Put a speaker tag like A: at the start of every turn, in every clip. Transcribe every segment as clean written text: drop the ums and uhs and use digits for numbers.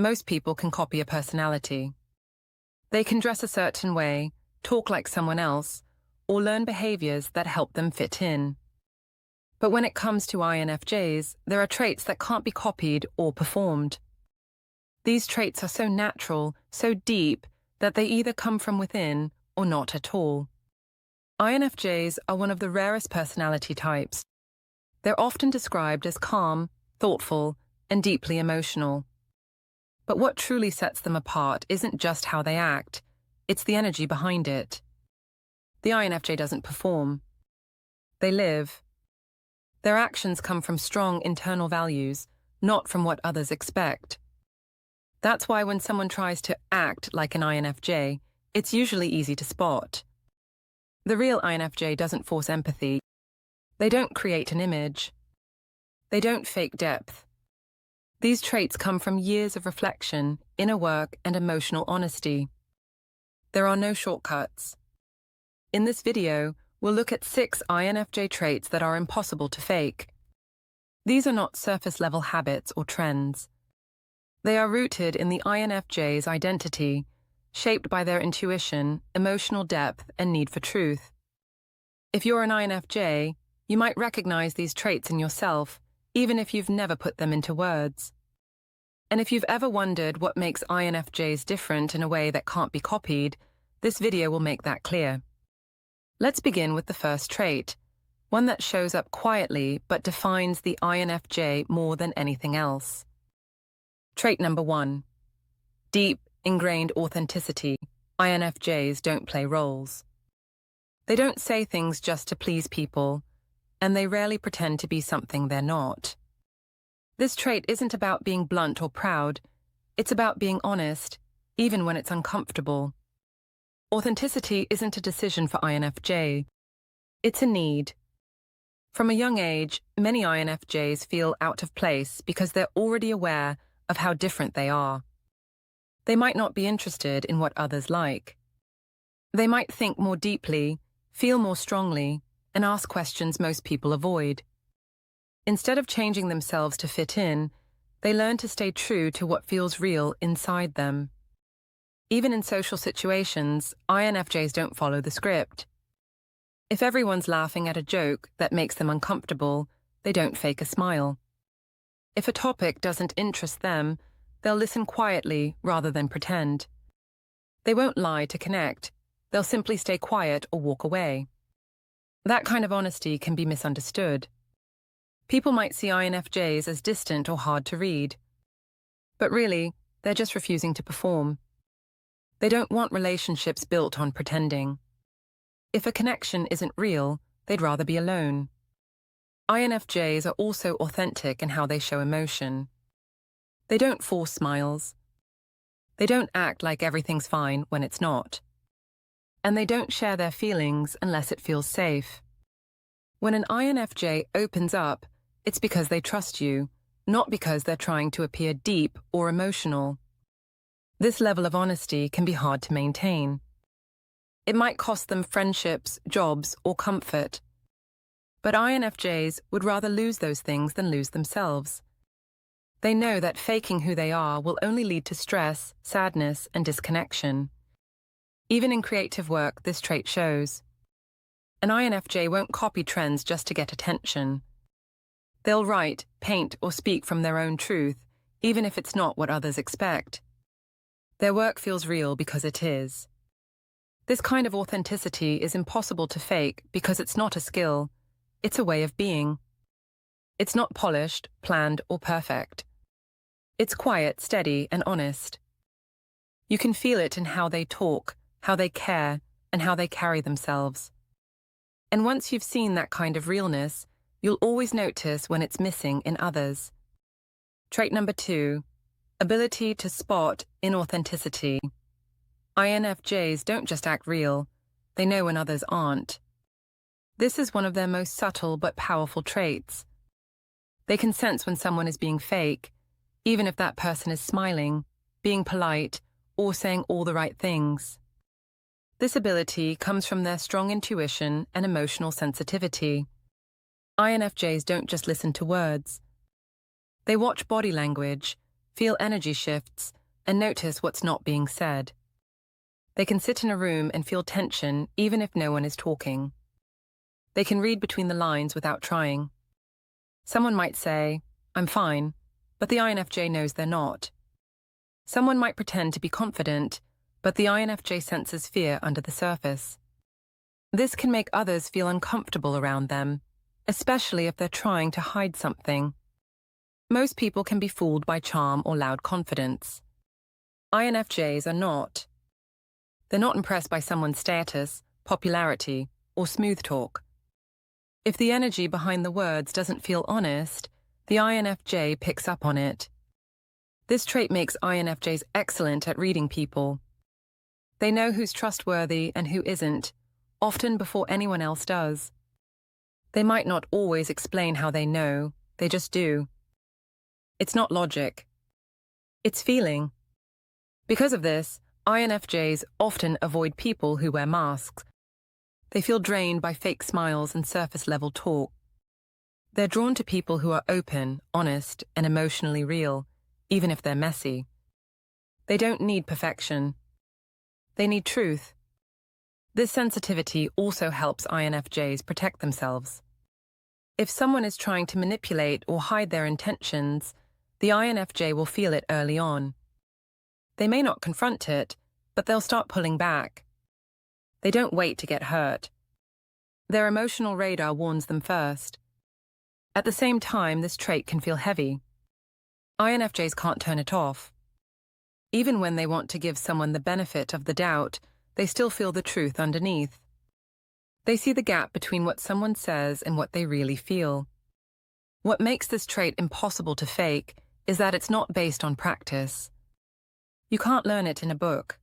A: most people can copy a personality. They can dress a certain way, talk like someone else, or learn behaviors that help them fit in. But when it comes to INFJs, there are traits that can't be copied or performed. These traits are so natural, so deep, that they either come from within or not at all. INFJs are one of the rarest personality types. They're often described as calm, thoughtful, and deeply emotional. But what truly sets them apart isn't just how they act, it's the energy behind it. The INFJ doesn't perform. They live. Their actions come from strong internal values, not from what others expect. That's why when someone tries to act like an INFJ, it's usually easy to spot. The real INFJ doesn't force empathy. They don't create an image. They don't fake depth. These traits come from years of reflection, inner work, and emotional honesty. There are no shortcuts. In this video, we'll look at 6 INFJ traits that are impossible to fake. These are not surface-level habits or trends. They are rooted in the INFJ's identity, shaped by their intuition, emotional depth, and need for truth. If you're an INFJ, you might recognize these traits in yourself, even if you've never put them into words. And if you've ever wondered what makes INFJs different in a way that can't be copied, this video will make that clear. Let's begin with the first trait, one that shows up quietly but defines the INFJ more than anything else. Trait number 1. Deep, ingrained authenticity. INFJs don't play roles. They don't say things just to please people, and they rarely pretend to be something they're not. This trait isn't about being blunt or proud, it's about being honest, even when it's uncomfortable. Authenticity isn't a decision for INFJ, it's a need. From a young age, many INFJs feel out of place because they're already aware of how different they are. They might not be interested in what others like. They might think more deeply, feel more strongly, and ask questions most people avoid. Instead of changing themselves to fit in, they learn to stay true to what feels real inside them. Even in social situations, INFJs don't follow the script. If everyone's laughing at a joke that makes them uncomfortable, they don't fake a smile. If a topic doesn't interest them, they'll listen quietly rather than pretend. They won't lie to connect. They'll simply stay quiet or walk away. That kind of honesty can be misunderstood. People might see INFJs as distant or hard to read. But really, they're just refusing to perform. They don't want relationships built on pretending. If a connection isn't real, they'd rather be alone. INFJs are also authentic in how they show emotion. They don't force smiles. They don't act like everything's fine when it's not. And they don't share their feelings unless it feels safe. When an INFJ opens up, it's because they trust you, not because they're trying to appear deep or emotional. This level of honesty can be hard to maintain. It might cost them friendships, jobs, or comfort. But INFJs would rather lose those things than lose themselves. They know that faking who they are will only lead to stress, sadness, and disconnection. Even in creative work, this trait shows. An INFJ won't copy trends just to get attention. They'll write, paint, or speak from their own truth, even if it's not what others expect. Their work feels real because it is. This kind of authenticity is impossible to fake because it's not a skill, it's a way of being. It's not polished, planned, or perfect. It's quiet, steady, and honest. You can feel it in how they talk, how they care, and how they carry themselves. And once you've seen that kind of realness, you'll always notice when it's missing in others. Trait number 2, ability to spot inauthenticity. INFJs don't just act real, they know when others aren't. This is one of their most subtle but powerful traits. They can sense when someone is being fake, even if that person is smiling, being polite, or saying all the right things. This ability comes from their strong intuition and emotional sensitivity. INFJs don't just listen to words. They watch body language, feel energy shifts, and notice what's not being said. They can sit in a room and feel tension even if no one is talking. They can read between the lines without trying. Someone might say, "I'm fine," but the INFJ knows they're not. Someone might pretend to be confident, but the INFJ senses fear under the surface. This can make others feel uncomfortable around them, especially if they're trying to hide something. Most people can be fooled by charm or loud confidence. INFJs are not. They're not impressed by someone's status, popularity, or smooth talk. If the energy behind the words doesn't feel honest, the INFJ picks up on it. This trait makes INFJs excellent at reading people. They know who's trustworthy and who isn't, often before anyone else does. They might not always explain how they know, they just do. It's not logic. It's feeling. Because of this, INFJs often avoid people who wear masks. They feel drained by fake smiles and surface-level talk. They're drawn to people who are open, honest, and emotionally real, even if they're messy. They don't need perfection. They need truth. This sensitivity also helps INFJs protect themselves. If someone is trying to manipulate or hide their intentions, the INFJ will feel it early on. They may not confront it, but they'll start pulling back. They don't wait to get hurt. Their emotional radar warns them first. At the same time, this trait can feel heavy. INFJs can't turn it off. Even when they want to give someone the benefit of the doubt, they still feel the truth underneath. They see the gap between what someone says and what they really feel. What makes this trait impossible to fake is that it's not based on practice. You can't learn it in a book.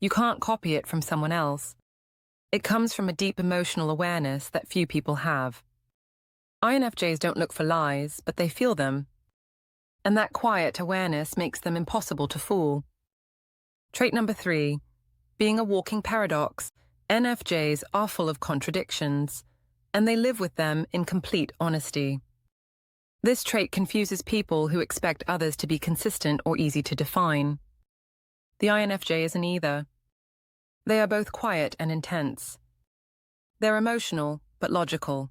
A: You can't copy it from someone else. It comes from a deep emotional awareness that few people have. INFJs don't look for lies, but they feel them. And that quiet awareness makes them impossible to fool. Trait number 3, being a walking paradox, NFJs are full of contradictions, and they live with them in complete honesty. This trait confuses people who expect others to be consistent or easy to define. The INFJ isn't either. They are both quiet and intense. They're emotional, but logical.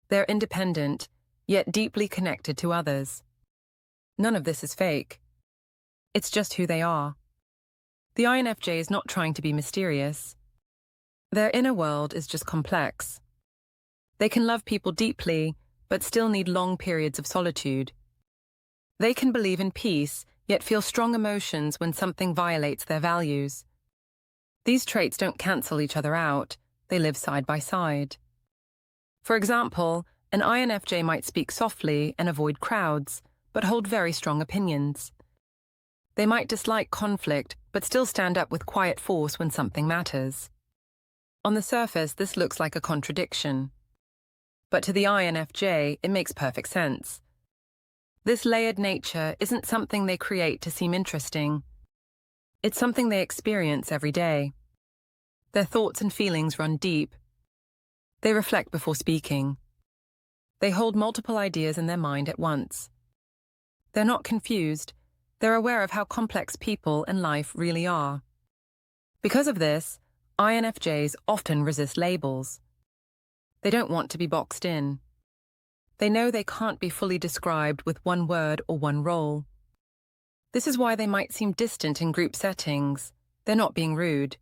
A: They're independent, yet deeply connected to others. None of this is fake. It's just who they are. The INFJ is not trying to be mysterious. Their inner world is just complex. They can love people deeply, but still need long periods of solitude. They can believe in peace, yet feel strong emotions when something violates their values. These traits don't cancel each other out, they live side by side. For example, an INFJ might speak softly and avoid crowds, but hold very strong opinions. They might dislike conflict, but still stand up with quiet force when something matters. On the surface, this looks like a contradiction. But to the INFJ, it makes perfect sense. This layered nature isn't something they create to seem interesting. It's something they experience every day. Their thoughts and feelings run deep. They reflect before speaking. They hold multiple ideas in their mind at once. They're not confused. They're aware of how complex people and life really are. Because of this, INFJs often resist labels. They don't want to be boxed in. They know they can't be fully described with one word or one role. This is why they might seem distant in group settings. They're not being rude.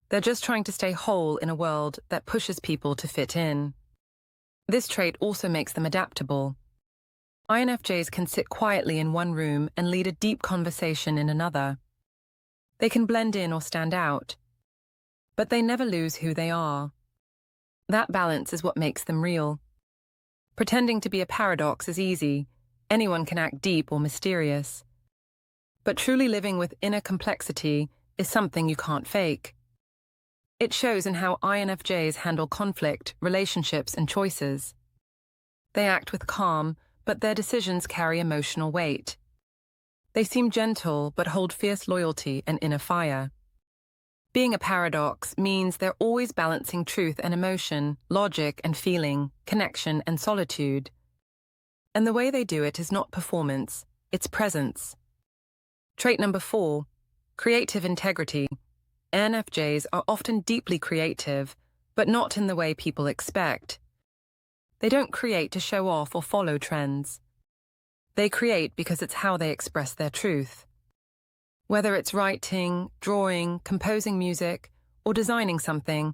A: They're just trying to stay whole in a world that pushes people to fit in. This trait also makes them adaptable. INFJs can sit quietly in one room and lead a deep conversation in another. They can blend in or stand out. But they never lose who they are. That balance is what makes them real. Pretending to be a paradox is easy. Anyone can act deep or mysterious. But truly living with inner complexity is something you can't fake. It shows in how INFJs handle conflict, relationships, and choices. They act with calm, but their decisions carry emotional weight. They seem gentle, but hold fierce loyalty and inner fire. Being a paradox means they're always balancing truth and emotion, logic and feeling, connection and solitude. And the way they do it is not performance, its presence. Trait number 4, creative integrity. INFJs are often deeply creative, but not in the way people expect. They don't create to show off or follow trends. They create because it's how they express their truth. Whether it's writing, drawing, composing music, or designing something,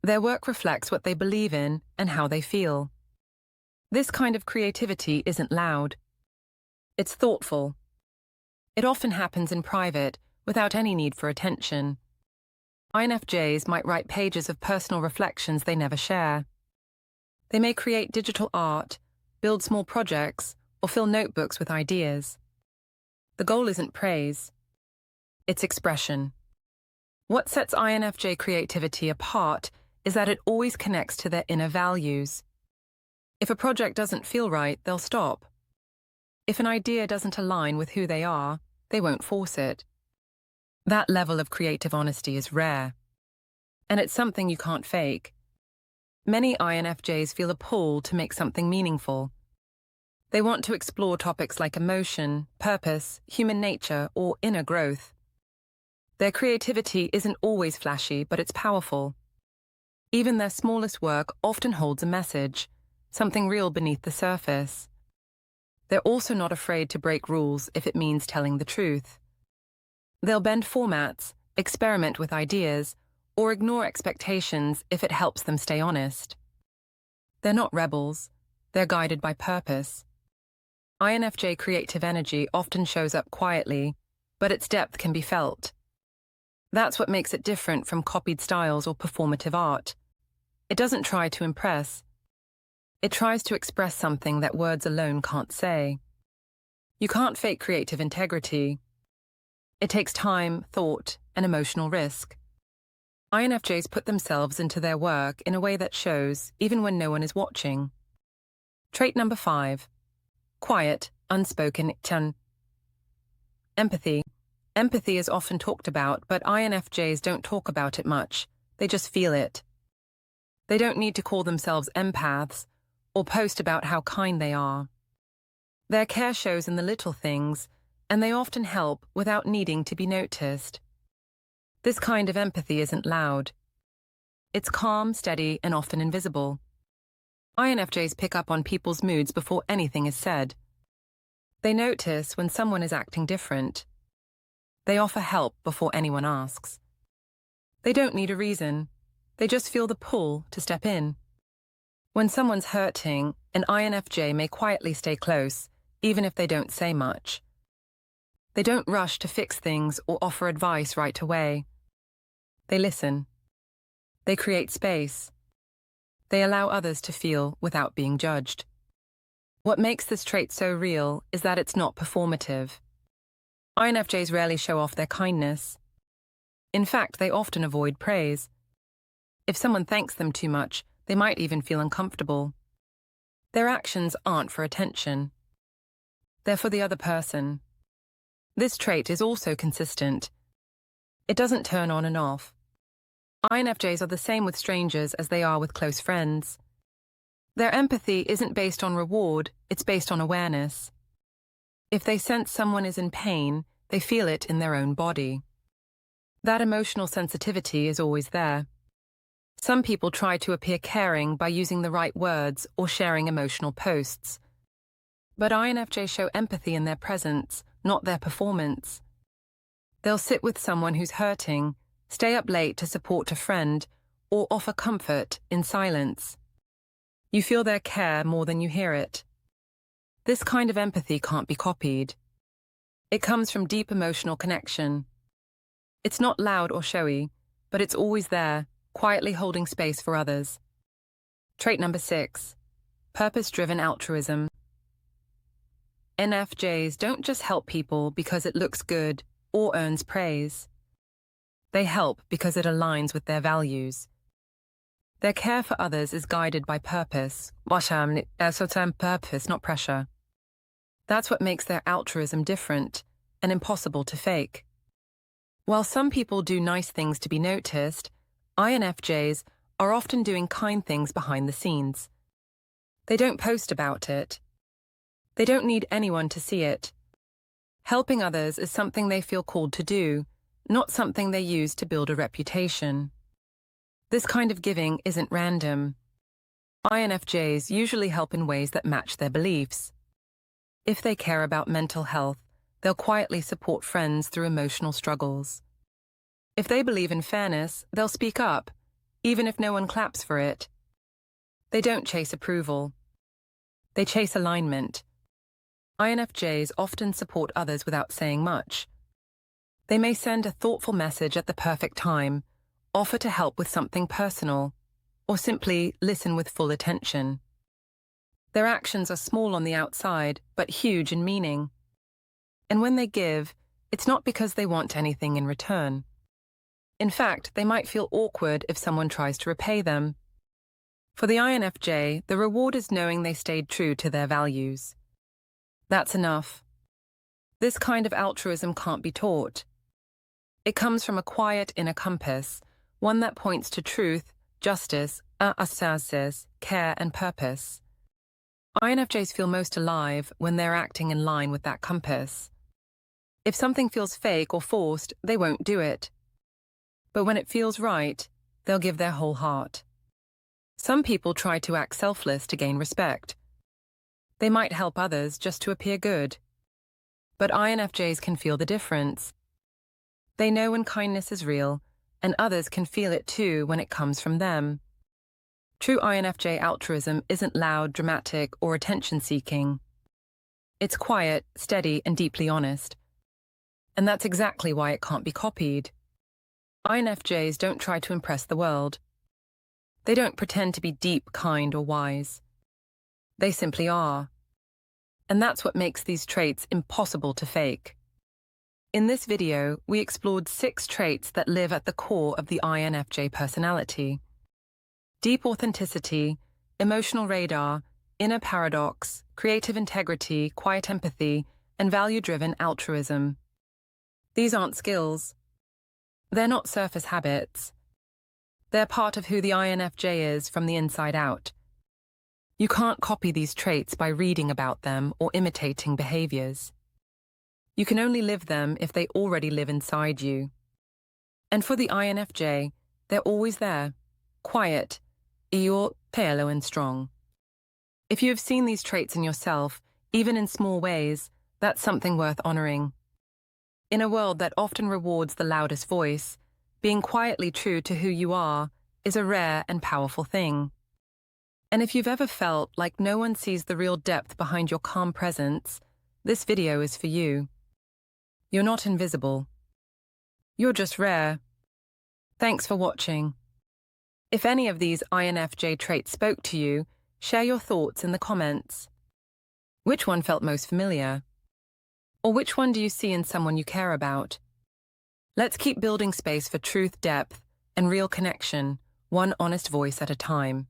A: their work reflects what they believe in and how they feel. This kind of creativity isn't loud. It's thoughtful. It often happens in private, without any need for attention. INFJs might write pages of personal reflections they never share. They may create digital art, build small projects, or fill notebooks with ideas. The goal isn't praise. It's expression. What sets INFJ creativity apart is that it always connects to their inner values. If a project doesn't feel right, they'll stop. If an idea doesn't align with who they are, they won't force it. That level of creative honesty is rare. And it's something you can't fake. Many INFJs feel a pull to make something meaningful. They want to explore topics like emotion, purpose, human nature, or inner growth. Their creativity isn't always flashy, but it's powerful. Even their smallest work often holds a message, something real beneath the surface. They're also not afraid to break rules if it means telling the truth. They'll bend formats, experiment with ideas, or ignore expectations if it helps them stay honest. They're not rebels, they're guided by purpose. INFJ creative energy often shows up quietly, but its depth can be felt. That's what makes it different from copied styles or performative art. It doesn't try to impress. It tries to express something that words alone can't say. You can't fake creative integrity. It takes time, thought, and emotional risk. INFJs put themselves into their work in a way that shows, even when no one is watching. Trait number 5. Quiet, unspoken empathy. Empathy is often talked about, but INFJs don't talk about it much. They just feel it. They don't need to call themselves empaths or post about how kind they are. Their care shows in the little things, and they often help without needing to be noticed. This kind of empathy isn't loud. It's calm, steady, and often invisible. INFJs pick up on people's moods before anything is said. They notice when someone is acting different. They offer help before anyone asks. They don't need a reason. They just feel the pull to step in. When someone's hurting, an INFJ may quietly stay close, even if they don't say much. They don't rush to fix things or offer advice right away. They listen. They create space. They allow others to feel without being judged. What makes this trait so real is that it's not performative. INFJs rarely show off their kindness. In fact, they often avoid praise. If someone thanks them too much, they might even feel uncomfortable. Their actions aren't for attention. They're for the other person. This trait is also consistent. It doesn't turn on and off. INFJs are the same with strangers as they are with close friends. Their empathy isn't based on reward, it's based on awareness. If they sense someone is in pain, they feel it in their own body. That emotional sensitivity is always there. Some people try to appear caring by using the right words or sharing emotional posts. But INFJs show empathy in their presence, not their performance. They'll sit with someone who's hurting, stay up late to support a friend, or offer comfort in silence. You feel their care more than you hear it. This kind of empathy can't be copied. It comes from deep emotional connection. It's not loud or showy, but it's always there, quietly holding space for others. Trait number 6. Purpose-driven altruism. INFJs don't just help people because it looks good or earns praise. They help because it aligns with their values. Their care for others is guided by purpose. Purpose, not pressure. That's what makes their altruism different and impossible to fake. While some people do nice things to be noticed, INFJs are often doing kind things behind the scenes. They don't post about it. They don't need anyone to see it. Helping others is something they feel called to do, not something they use to build a reputation. This kind of giving isn't random. INFJs usually help in ways that match their beliefs. If they care about mental health, they'll quietly support friends through emotional struggles. If they believe in fairness, they'll speak up, even if no one claps for it. They don't chase approval. They chase alignment. INFJs often support others without saying much. They may send a thoughtful message at the perfect time, offer to help with something personal, or simply listen with full attention. Their actions are small on the outside, but huge in meaning. And when they give, it's not because they want anything in return. In fact, they might feel awkward if someone tries to repay them. For the INFJ, the reward is knowing they stayed true to their values. That's enough. This kind of altruism can't be taught. It comes from a quiet inner compass, one that points to truth, justice, care, and purpose. INFJs feel most alive when they're acting in line with that compass. If something feels fake or forced, they won't do it. But when it feels right, they'll give their whole heart. Some people try to act selfless to gain respect. They might help others just to appear good. But INFJs can feel the difference. They know when kindness is real, and others can feel it too when it comes from them. True INFJ altruism isn't loud, dramatic, or attention-seeking. It's quiet, steady, and deeply honest. And that's exactly why it can't be copied. INFJs don't try to impress the world. They don't pretend to be deep, kind, or wise. They simply are. And that's what makes these traits impossible to fake. In this video, we explored 6 traits that live at the core of the INFJ personality: deep authenticity, emotional radar, inner paradox, creative integrity, quiet empathy, and value-driven altruism. These aren't skills. They're not surface habits. They're part of who the INFJ is from the inside out. You can't copy these traits by reading about them or imitating behaviors. You can only live them if they already live inside you. And for the INFJ, they're always there, quiet, pale and strong. If you have seen these traits in yourself, even in small ways, that's something worth honoring. In a world that often rewards the loudest voice, being quietly true to who you are is a rare and powerful thing. And if you've ever felt like no one sees the real depth behind your calm presence, this video is for you. You're not invisible. You're just rare. Thanks for watching. If any of these INFJ traits spoke to you, share your thoughts in the comments. Which one felt most familiar? Or which one do you see in someone you care about? Let's keep building space for truth, depth, and real connection, one honest voice at a time.